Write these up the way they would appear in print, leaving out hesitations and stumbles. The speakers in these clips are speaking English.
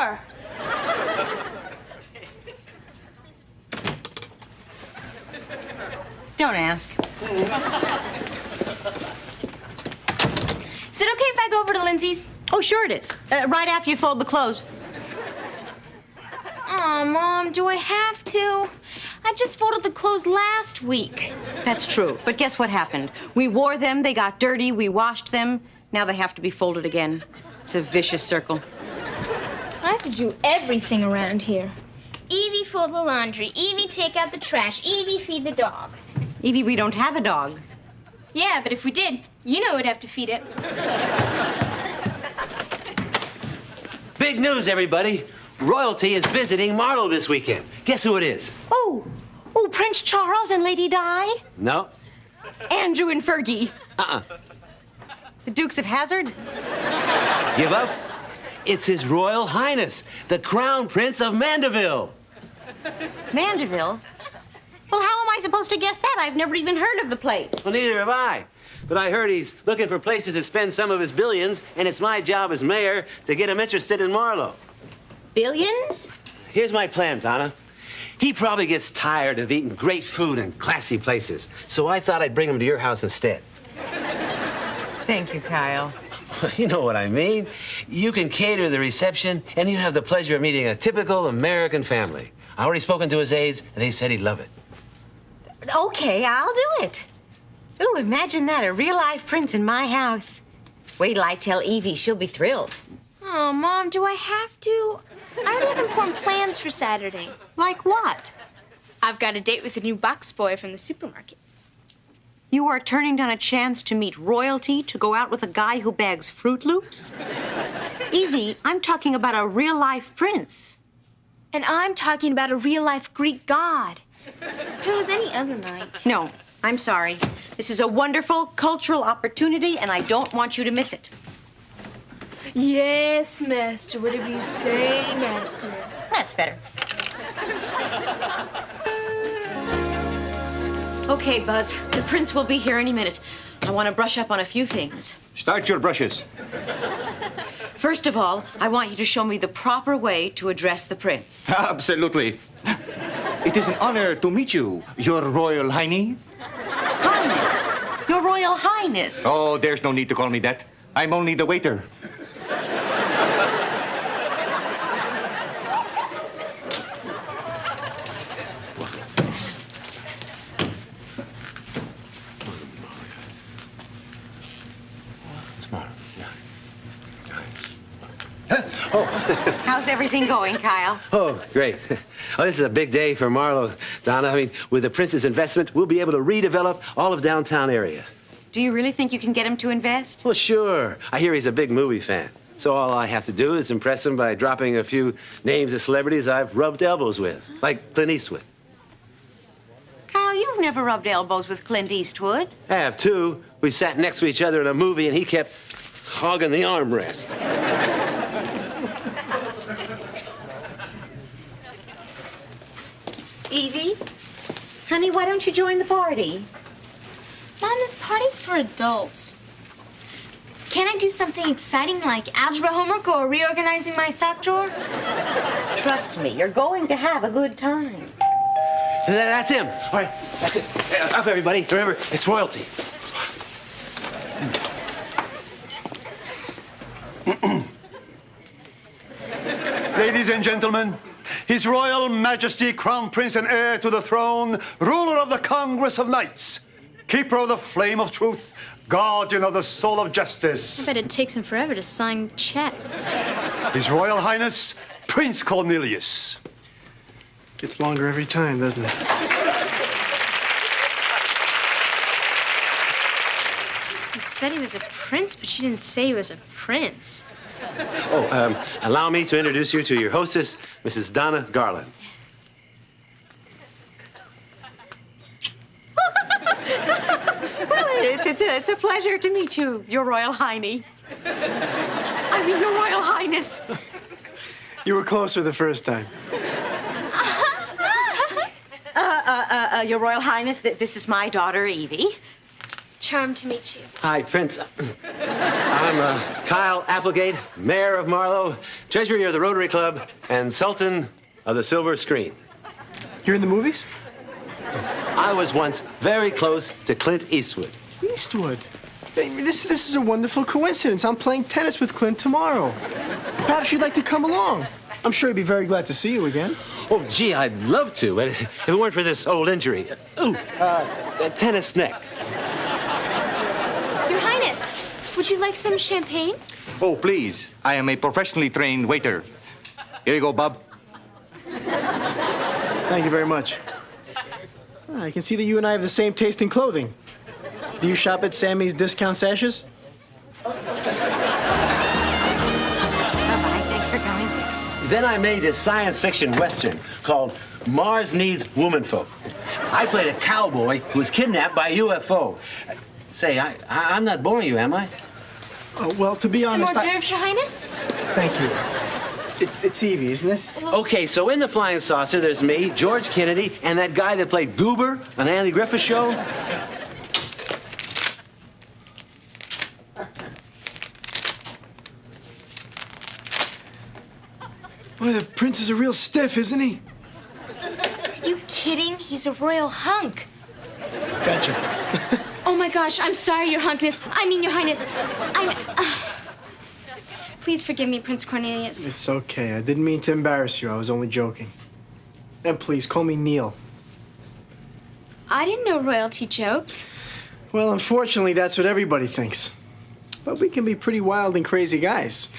door. Don't ask. Is it okay if I go over to Lindsay's? Oh, sure it is. Right after you fold the clothes. Aw, Mom, do I have to? I just folded the clothes last week. That's true. But guess what happened? We wore them, they got dirty, we washed them. Now they have to be folded again. It's a vicious circle. I have to do everything around here. Evie, fold the laundry. Evie, take out the trash. Evie, feed the dog. Evie, we don't have a dog. Yeah, but if we did, you know we'd have to feed it. Big news, everybody. Royalty is visiting Marlowe this weekend. Guess who it is? Oh, Prince Charles and Lady Di? No. Andrew and Fergie. Uh-uh. The Dukes of Hazzard? Give up? It's His Royal Highness, the Crown Prince of Mandeville. Mandeville? Well, how am I supposed to guess that? I've never even heard of the place. Well, neither have I. But I heard he's looking for places to spend some of his billions, and it's my job as mayor to get him interested in Marlowe. Billions? Here's my plan, Donna. He probably gets tired of eating great food in classy places, so I thought I'd bring him to your house instead. Thank you, Kyle. You know what I mean. You can cater the reception, and you have the pleasure of meeting a typical American family. I already spoken to his aides, and they said he'd love it. Okay, I'll do it. Ooh, imagine that, a real-life prince in my house. Wait till I tell Evie, she'll be thrilled. Oh, Mom, do I have to? I already have important plans for Saturday. Like what? I've got a date with a new box boy from the supermarket. You are turning down a chance to meet royalty to go out with a guy who bags Fruit Loops? Evie, I'm talking about a real-life prince. And I'm talking about a real-life Greek god. If it was any other night. No, I'm sorry. This is a wonderful cultural opportunity, and I don't want you to miss it. Yes, Master. Whatever you say, Master. That's better. Okay, Buzz. The prince will be here any minute. I want to brush up on a few things. Start your brushes. First of all, I want you to show me the proper way to address the prince. Absolutely. It is an honor to meet you, Your Royal Highness. Highness. Your Royal Highness. Oh, there's no need to call me that. I'm only the waiter. How's everything going, Kyle? Oh, great. Oh, this is a big day for Marlowe, Donna. I mean, with the prince's investment, we'll be able to redevelop all of downtown area. Do you really think you can get him to invest? Well, sure. I hear he's a big movie fan. So all I have to do is impress him by dropping a few names of celebrities I've rubbed elbows with, like Clint Eastwood. Kyle, you've never rubbed elbows with Clint Eastwood. I have too. We sat next to each other in a movie, and he kept hogging the armrest. Evie? Honey, why don't you join the party? Mom, this party's for adults. Can't I do something exciting like algebra homework or reorganizing my sock drawer? Trust me, you're going to have a good time. That's him. All right, that's it. Up, everybody. Remember, it's royalty. Ladies and gentlemen, His Royal Majesty, Crown Prince and heir to the throne, ruler of the Congress of Knights, keeper of the flame of truth, guardian of the soul of justice. I bet it takes him forever to sign checks. His Royal Highness, Prince Cornelius. Gets longer every time, doesn't it? You said he was a prince, but you didn't say he was a prince. Oh, allow me to introduce you to your hostess, Mrs. Donna Garland. Well, it's a pleasure to meet you, Your Royal Highness. I mean, Your Royal Highness. You were closer the first time. Your Royal Highness, this is my daughter, Evie. Charmed to meet you. Hi, Prince. I'm Kyle Applegate, Mayor of Marlow, Treasurer of the Rotary Club, and Sultan of the Silver Screen. You're in the movies? I was once very close to Clint Eastwood. Eastwood. Hey, this is a wonderful coincidence. I'm playing tennis with Clint tomorrow. Perhaps you'd like to come along. I'm sure he'd be very glad to see you again. Oh, gee, I'd love to, but if it weren't for this old injury. Tennis neck. Your Highness, would you like some champagne? Oh, please. I am a professionally trained waiter. Here you go, Bob. Thank you very much. I can see that you and I have the same taste in clothing. Do you shop at Sammy's Discount Sashes? Bye-bye. Thanks for coming. Then I made this science fiction western called Mars Needs Womanfolk. I played a cowboy who was kidnapped by a UFO. Say, I'm not boring you, am I? Oh, well, to be Some honest, hors d'oeuvres, Your Highness? Thank you. It's Evie, isn't it? Okay, so in the Flying Saucer, there's me, George Kennedy, and that guy that played Goober on the Andy Griffith Show. Boy, the prince is a real stiff, isn't he? Are you kidding? He's a royal hunk. Gotcha. Oh my gosh, I'm sorry, Your Highness. Your Highness. Please forgive me, Prince Cornelius. It's okay. I didn't mean to embarrass you. I was only joking. And please, call me Neil. I didn't know royalty joked. Well, unfortunately, that's what everybody thinks. But we can be pretty wild and crazy guys.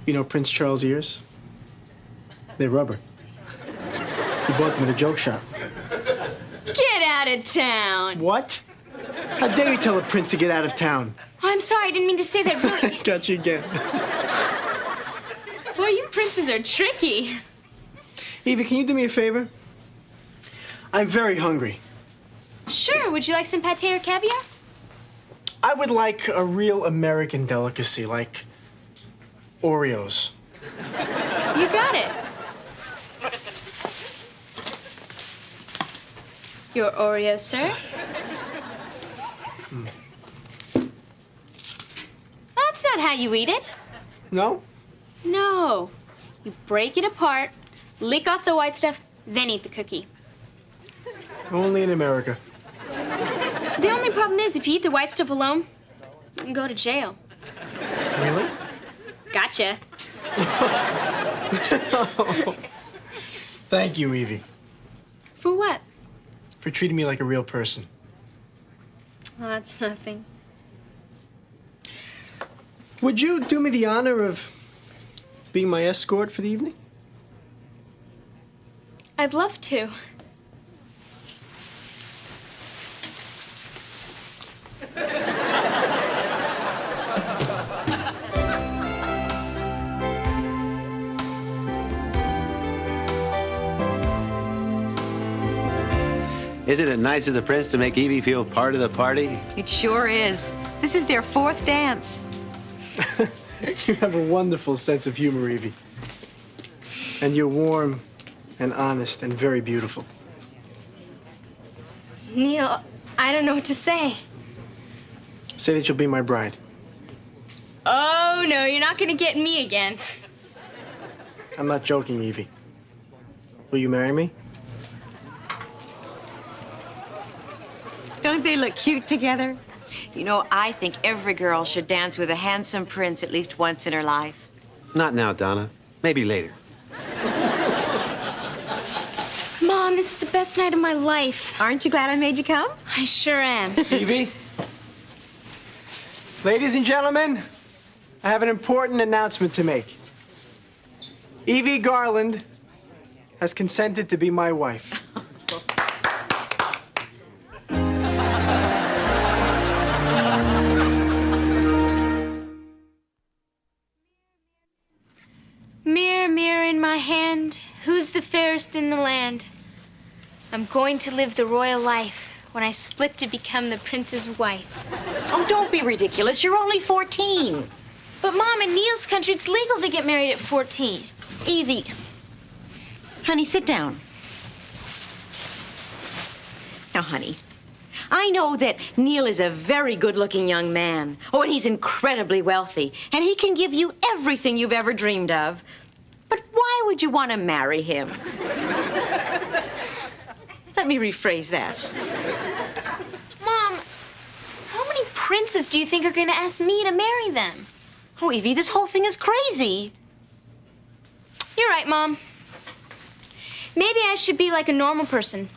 You know Prince Charles' ears? They're rubber. He bought them at a joke shop. Get out of town. What? How dare you tell a prince to get out of town? Oh, I'm sorry, I didn't mean to say that. Really. Got you again. Boy, you princes are tricky. Evie, can you do me a favor? I'm very hungry. Sure, would you like some pate or caviar? I would like a real American delicacy, like Oreos. You got it. Your Oreo, sir. That's not how you eat it. No? No. You break it apart, lick off the white stuff, then eat the cookie. Only in America. The only problem is if you eat the white stuff alone, you can go to jail. Really? Gotcha. Thank you, Evie, For what? for treating me like a real person. Oh, that's nothing. Would you do me the honor of being my escort for the evening? I'd love to. Isn't it nice of the prince to make Evie feel part of the party? It sure is. This is their fourth dance. You have a wonderful sense of humor, Evie. And you're warm and honest and very beautiful. Neil, I don't know what to say. Say that you'll be my bride. Oh, no, you're not gonna get me again. I'm not joking, Evie. Will you marry me? Don't they look cute together? You know, I think every girl should dance with a handsome prince at least once in her life. Not now, Donna. Maybe later. Mom, this is the best night of my life. Aren't you glad I made you come? I sure am. Evie? Ladies and gentlemen, I have an important announcement to make. Evie Garland has consented to be my wife. Mirror, mirror in my hand, who's the fairest in the land? I'm going to live the royal life when I split to become the prince's wife. Oh, don't be ridiculous. You're only 14. But Mom, in Neil's country, it's legal to get married at 14. Evie. Honey, sit down. Now, honey, I know that Neil is a very good-looking young man. Oh, and he's incredibly wealthy. And he can give you everything you've ever dreamed of. But why would you want to marry him? Let me rephrase that. Mom, how many princes do you think are going to ask me to marry them? Oh, Evie, this whole thing is crazy. You're right, Mom. Maybe I should be like a normal person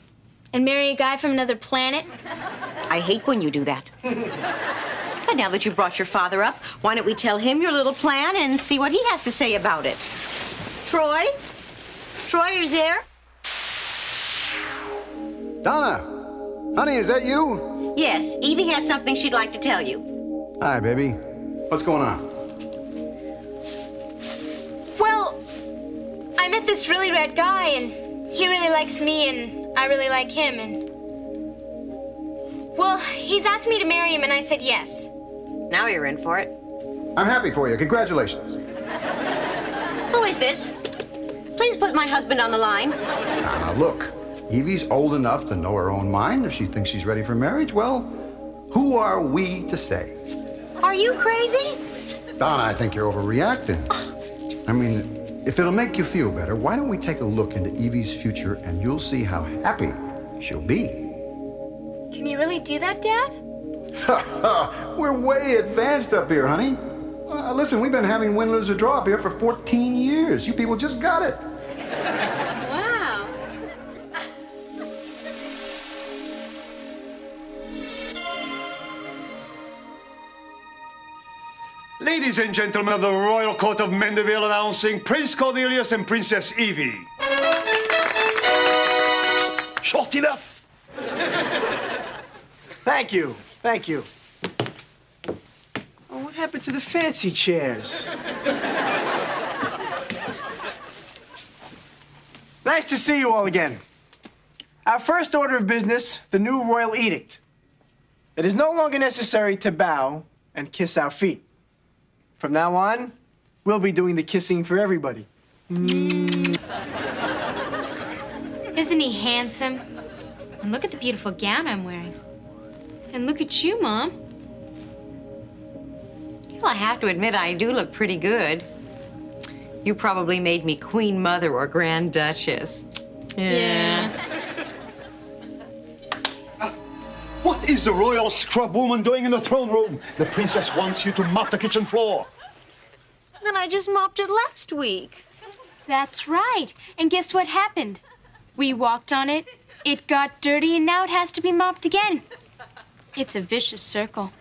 and marry a guy from another planet. I hate when you do that. But now that you brought your father up, why don't we tell him your little plan and see what he has to say about it? Troy? Troy, are you there? Donna! Honey, is that you? Yes, Evie has something she'd like to tell you. Hi, baby. What's going on? Well, I met this really rad guy, and he really likes me, and I really like him, and... Well, he's asked me to marry him, and I said yes. Now you're in for it. I'm happy for you. Congratulations. Who is this? Please put my husband on the line. Now, look. Evie's old enough to know her own mind. If she thinks she's ready for marriage, well, who are we to say? Are you crazy? Donna, I think you're overreacting. I mean, if it'll make you feel better, why don't we take a look into Evie's future and you'll see how happy she'll be. Can you really do that, Dad? We're way advanced up here, honey. Listen, we've been having win, lose, or draw up here for 14 years. You people just got it. Wow. Ladies and gentlemen of the Royal Court of Mandeville, announcing Prince Cornelius and Princess Evie. Short enough. Thank you. Thank you. Oh, what happened to the fancy chairs? Nice to see you all again. Our first order of business, the new royal edict. It is no longer necessary to bow and kiss our feet. From now on, we'll be doing the kissing for everybody. Isn't he handsome? And look at the beautiful gown I'm wearing. And look at you, Mom. Well, I have to admit, I do look pretty good. You probably made me Queen Mother or Grand Duchess. Yeah. What is the royal scrub woman doing in the throne room? The princess wants you to mop the kitchen floor. Then I just mopped it last week. That's right. And guess what happened? We walked on it, it got dirty, and now it has to be mopped again. It's a vicious circle.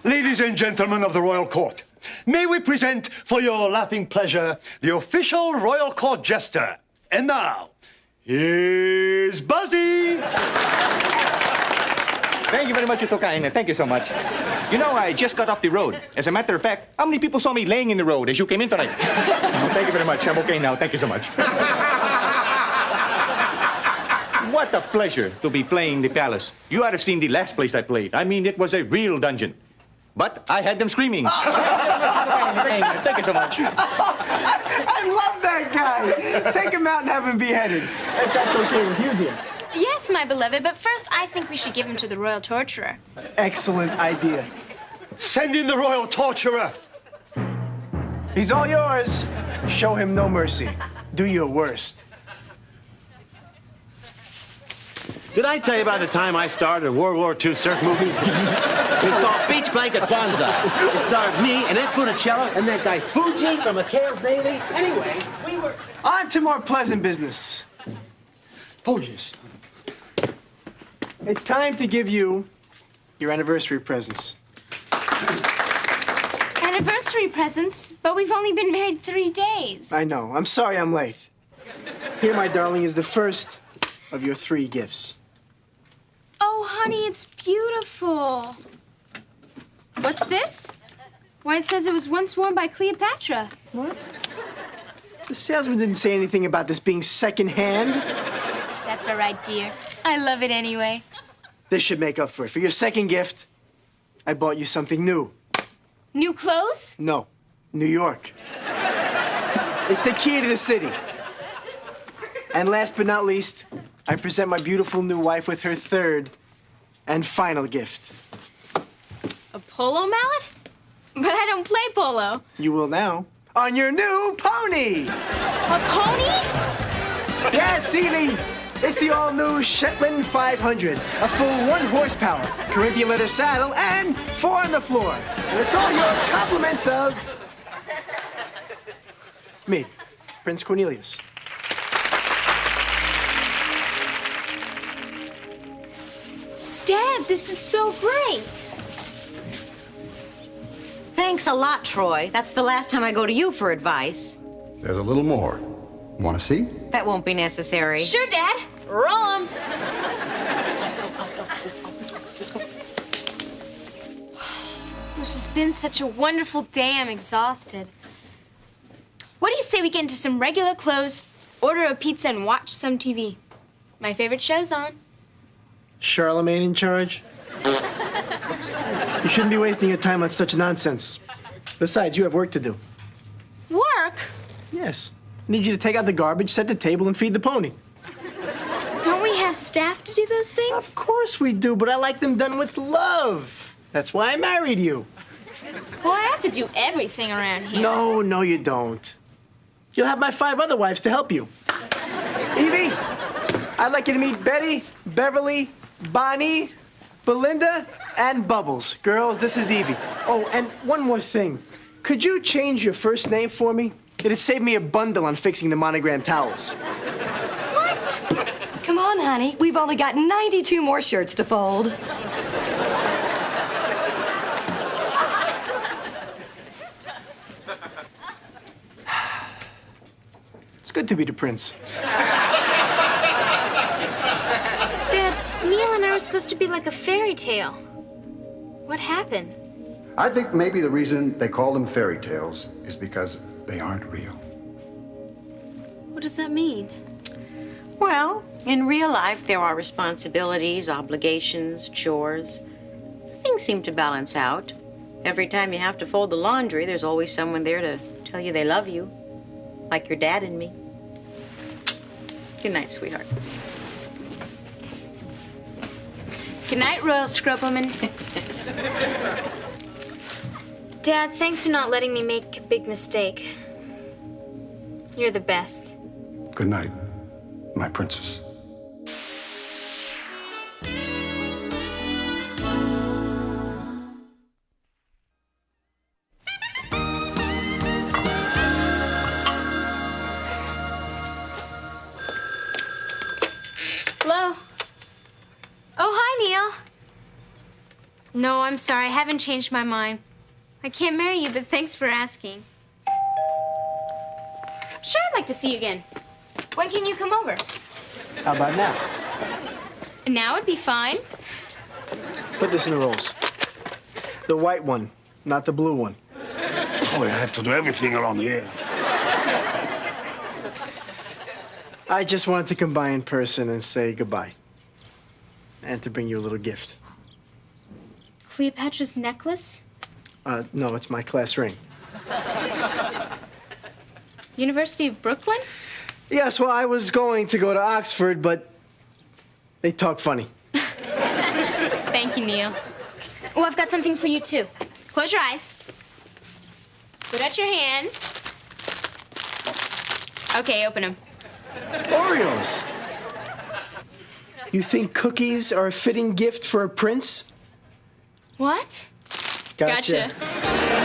Ladies and gentlemen of the Royal Court, may we present for your laughing pleasure the official Royal Court jester. And now, here's Buzzy. Thank you very much, Itokaine. Thank you so much. You know, I just got off the road. As a matter of fact, how many people saw me laying in the road as you came in tonight? Oh, thank you very much. I'm okay now. Thank you so much. What a pleasure to be playing the palace. You ought to have seen the last place I played. I mean, it was a real dungeon. But I had them screaming. Thank you so much. I love that guy. Take him out and have him beheaded. If that's okay with you, dear. Yes, my beloved, but first I think we should give him to the royal torturer. Excellent idea. Send in the royal torturer. He's all yours. Show him no mercy. Do your worst. Did I tell you about the time I started a World War II surf movie? It was called Beach Blanket Banzai. It starred me and Ed Funicello and that guy Fuji from McHale's Navy. Anyway, we were... On to more pleasant business. Oh, yes. It's time to give you your anniversary presents. Anniversary presents, but we've only been married 3 days. I know. I'm sorry I'm late. Here, my darling, is the first of your 3 gifts. Oh, honey, it's beautiful. What's this? Why, it says it was once worn by Cleopatra. What? The salesman didn't say anything about this being secondhand. That's all right, dear. I love it anyway. This should make up for it. For your second gift, I bought you something new. New clothes? No, New York. It's the key to the city. And last but not least, I present my beautiful new wife with her third and final gift. A polo mallet? But I don't play polo. You will now on your new pony. A pony? Yes, Evie. It's the all-new Shetland 500. A full 1 horsepower, Corinthian leather saddle, and 4 on the floor. And it's all yours, compliments of me, Prince Cornelius. Dad, this is so great. Thanks a lot, Troy. That's the last time I go to you for advice. There's a little more. Want to see? That won't be necessary. Sure, Dad. Roll 'em. This has been such a wonderful day. I'm exhausted. What do you say we get into some regular clothes, order a pizza, and watch some TV? My favorite show's on. Charlemagne in charge? You shouldn't be wasting your time on such nonsense. Besides, you have work to do. Work? Yes. I need you to take out the garbage, set the table, and feed the pony. Don't we have staff to do those things? Of course we do, but I like them done with love. That's why I married you. Well, I have to do everything around here. No, you don't. You'll have my 5 other wives to help you. Evie, I'd like you to meet Betty, Beverly, Bonnie, Belinda, and Bubbles. Girls, this is Evie. Oh, and one more thing. Could you change your first name for me? It'd save me a bundle on fixing the monogram towels. What? Come on, honey. We've only got 92 more shirts to fold. It's good to be the prince. Dad, Neil and I were supposed to be like a fairy tale. What happened? I think maybe the reason they call them fairy tales is because they aren't real. What does that mean? Well, in real life, there are responsibilities, obligations, chores. Things seem to balance out. Every time you have to fold the laundry, there's always someone there to tell you they love you. Like your dad and me. Good night, sweetheart. Good night, Royal Scrubwoman. Dad, thanks for not letting me make a big mistake. You're the best. Good night, my princess. Hello? Oh, hi, Neil. No, I'm sorry. I haven't changed my mind. I can't marry you, but thanks for asking. Sure, I'd like to see you again. When can you come over? How about now? Now would be fine. Put this in the rolls. The white one, not the blue one. Boy, I have to do everything around here. I just wanted to come by in person and say goodbye. And to bring you a little gift. Cleopatra's necklace? No, it's my class ring. University of Brooklyn? Yes, well, I was going to go to Oxford, but they talk funny. Thank you, Neil. Oh, I've got something for you, too. Close your eyes. Put out your hands. Okay, open them. Oreos! You think cookies are a fitting gift for a prince? What? Gotcha. Gotcha.